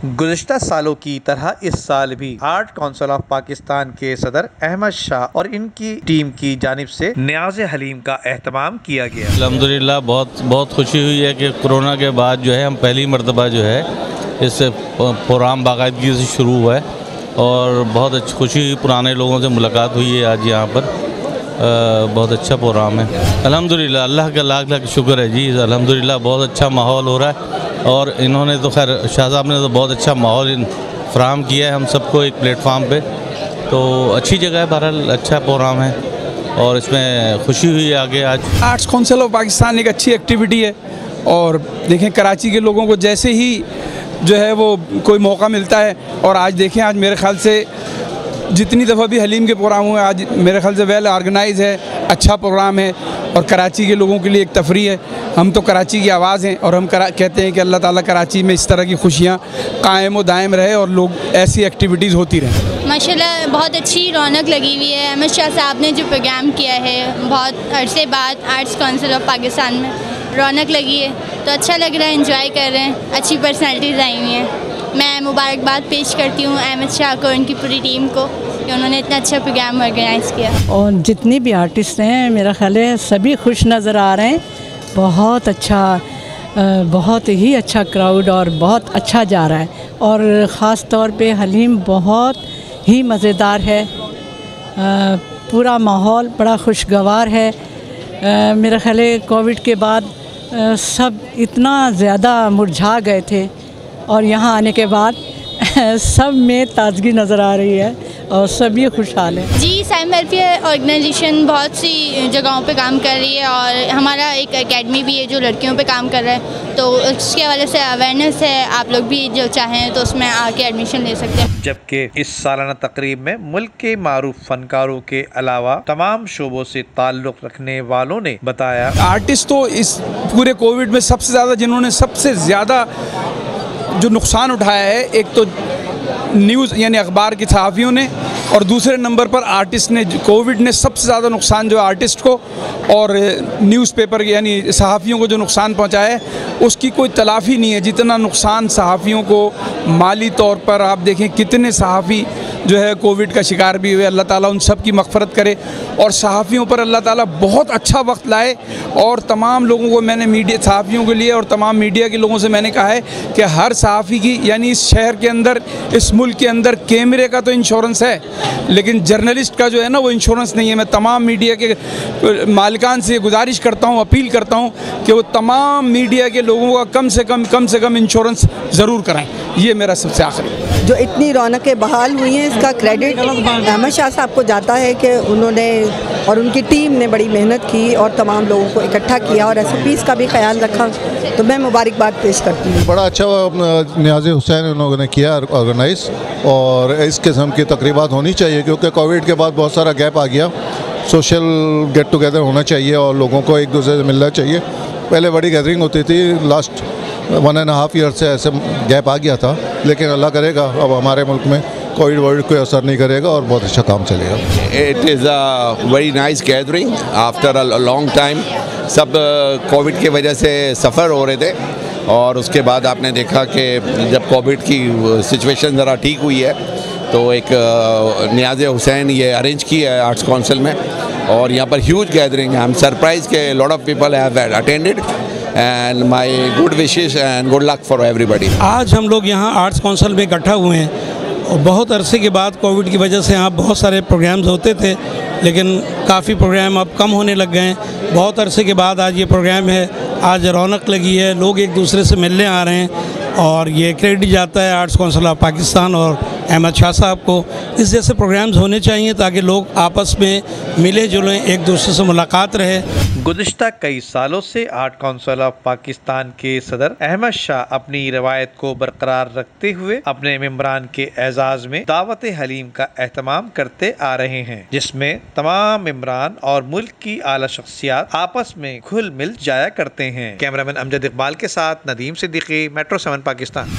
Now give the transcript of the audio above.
गुज़िश्ता सालों की तरह इस साल भी आर्ट काउंसिल ऑफ पाकिस्तान के सदर अहमद शाह और इनकी टीम की जानिब से न्याज़ हलीम का एहतमाम किया गया। अल्हम्दुलिल्लाह बहुत खुशी हुई है कि कोरोना के बाद जो है हम पहली मरतबा जो है इस प्रोग्राम बाकायदगी से शुरू हुआ है और बहुत खुशी हुई, पुराने लोगों से मुलाकात हुई है आज यहाँ पर। बहुत अच्छा प्रोग्राम है अल्हम्दुलिल्लाह, अल्लाह का लाख लाख शुक्र है जी। अल्हम्दुलिल्लाह बहुत अच्छा माहौल हो रहा है और इन्होंने तो खैर शाह साहब ने तो बहुत अच्छा माहौल फराहम किया है हम सबको एक प्लेटफार्म पे। तो अच्छी जगह है, बहरहाल अच्छा प्रोग्राम है और इसमें खुशी हुई है आगे। आज आर्ट्स काउंसिल ऑफ पाकिस्तान एक अच्छी एक्टिविटी है और देखें कराची के लोगों को जैसे ही जो है वो कोई मौका मिलता है और आज देखें आज मेरे ख़्याल से जितनी दफ़ा भी हलीम के प्रोग्राम हुए आज मेरे ख्याल से वेल ऑर्गेनाइज है, अच्छा प्रोग्राम है और कराची के लोगों के लिए एक तफरी है। हम तो कराची की आवाज़ हैं और हम कहते हैं कि अल्लाह ताला कराची में इस तरह की खुशियाँ कायम व दायम रहे और लोग ऐसी एक्टिविटीज़ होती रहें। माशाल्लाह बहुत अच्छी रौनक लगी हुई है। अहमद शाह साहब ने जो प्रोग्राम किया है बहुत अरसे बाद आर्ट्स काउंसिल ऑफ पाकिस्तान में रौनक लगी है तो अच्छा लग रहा है, एंजॉय कर रहे हैं, अच्छी पर्सनैलिटीज़ आई हुई हैं। मैं मुबारकबाद पेश करती हूँ अहमद शाह को, उनकी पूरी टीम को कि उन्होंने इतना अच्छा प्रोग्राम ऑर्गेनाइज़ किया। और जितने भी आर्टिस्ट हैं मेरा ख्याल है सभी खुश नज़र आ रहे हैं। बहुत अच्छा, बहुत ही अच्छा क्राउड और बहुत अच्छा जा रहा है और ख़ास तौर पे हलीम बहुत ही मज़ेदार है। पूरा माहौल बड़ा खुशगवार है। मेरा ख्याल है कोविड के बाद सब इतना ज़्यादा मुरझा गए थे और यहाँ आने के बाद सब में ताजगी नज़र आ रही है और सभी खुशहाल हैं। जी, साइम वेलफेयर ऑर्गेनाइजेशन बहुत सी जगहों पे काम कर रही है और हमारा एक एकेडमी भी है जो लड़कियों पे काम कर रहा है, तो उसके हवाले से अवेयरनेस है। आप लोग भी जो चाहें तो उसमें आके एडमिशन ले सकते हैं। जबकि इस सालाना तकरीब में मुल्क के मारूफ फनकारों के अलावा तमाम शोबों से ताल्लुक़ रखने वालों ने बताया आर्टिस्ट तो इस पूरे कोविड में सबसे ज़्यादा जिन्होंने सबसे ज़्यादा जो नुकसान उठाया है, एक तो न्यूज़ यानी अखबार के सहाफ़ियों ने और दूसरे नंबर पर आर्टिस्ट ने। कोविड ने सबसे ज़्यादा नुकसान जो आर्टिस्ट को और न्यूज़पेपर यानी सहाफ़ियों को जो नुकसान पहुंचाया है उसकी कोई तलाफ़ी नहीं है। जितना नुकसान सहाफ़ियों को माली तौर पर आप देखें कितने सहाफ़ी जो है कोविड का शिकार भी हुए, अल्लाह ताला उन सब की मग़फ़रत करे और सहाफ़ियों पर अल्लाह ताला बहुत अच्छा वक्त लाए। और तमाम लोगों को मैंने मीडिया सहाफ़ियों के लिए और तमाम मीडिया के लोगों से मैंने कहा है कि हर सहाफ़ी की यानी इस शहर के अंदर इस मुल्क के अंदर कैमरे का तो इंश्योरेंस है लेकिन जर्नलिस्ट का जो है ना वो इंश्योरेंस नहीं है। मैं तमाम मीडिया के मालिकान से गुजारिश करता हूँ, अपील करता हूँ कि वो तमाम मीडिया के लोगों का कम से कम इंश्योरेंस ज़रूर कराएँ। ये मेरा सबसे आखिरी। जो इतनी रौनकें बहाल हुई हैं इसका क्रेडिट अहमद शाह साहब को जाता है कि उन्होंने और उनकी टीम ने बड़ी मेहनत की और तमाम लोगों को इकट्ठा किया और SOPs का भी ख्याल रखा, तो मैं मुबारकबाद पेश करती हूँ। बड़ा अच्छा न्याज़ हुसैन उन्होंने ने किया ऑर्गेनाइज और इस किस्म की तकरीबात होनी चाहिए क्योंकि कोविड के बाद बहुत सारा गैप आ गया। सोशल गेट टुगेदर होना चाहिए और लोगों को एक दूसरे से मिलना चाहिए। पहले बड़ी गैदरिंग होती थी, लास्ट 1.5 ईयर से ऐसे गैप आ गया था, लेकिन अल्लाह करेगा अब हमारे मुल्क में कोविड कोई असर नहीं करेगा और बहुत अच्छा काम चलेगा। It is a very nice gathering after a long time. सब कोविड की वजह से सफ़र हो रहे थे और उसके बाद आपने देखा कि जब कोविड की सिचुएशन ज़रा ठीक हुई है तो एक न्याज़ हुसैन ये अरेंज की है आर्ट्स काउंसिल में और यहाँ पर ह्यूज गैदरिंग है। आई एम सरप्राइज के lot of people have attended and my good wishes and good luck for everybody. आज हम लोग यहाँ आर्ट्स काउंसिल में इकट्ठा हुए हैं और बहुत अरसे के बाद कोविड की वजह से यहाँ बहुत सारे प्रोग्राम्स होते थे लेकिन काफ़ी प्रोग्राम अब कम होने लग गए हैं। बहुत अरसे के बाद आज ये प्रोग्राम है, आज रौनक लगी है, लोग एक दूसरे से मिलने आ रहे हैं और ये क्रेडिट जाता है आर्ट्स काउंसिल ऑफ पाकिस्तान और अहमद शाह साहब को। इस जैसे प्रोग्राम्स होने चाहिए ताकि लोग आपस में मिले जुलें, एक दूसरे से मुलाकात रहे। गुज़िश्ता कई सालों से आर्ट काउंसिल ऑफ पाकिस्तान के सदर अहमद शाह अपनी रवायत को बरकरार रखते हुए अपने मेंबरान के एजाज़ में दावत हलीम का एहतमाम करते आ रहे हैं, जिसमें तमाम मेंबरान और मुल्क की आला शख्सियात आपस में घुल मिल जाया करते हैं। कैमरामैन अमजद इकबाल के साथ नदीम सिद्दीकी, मेट्रो 7 पाकिस्तान।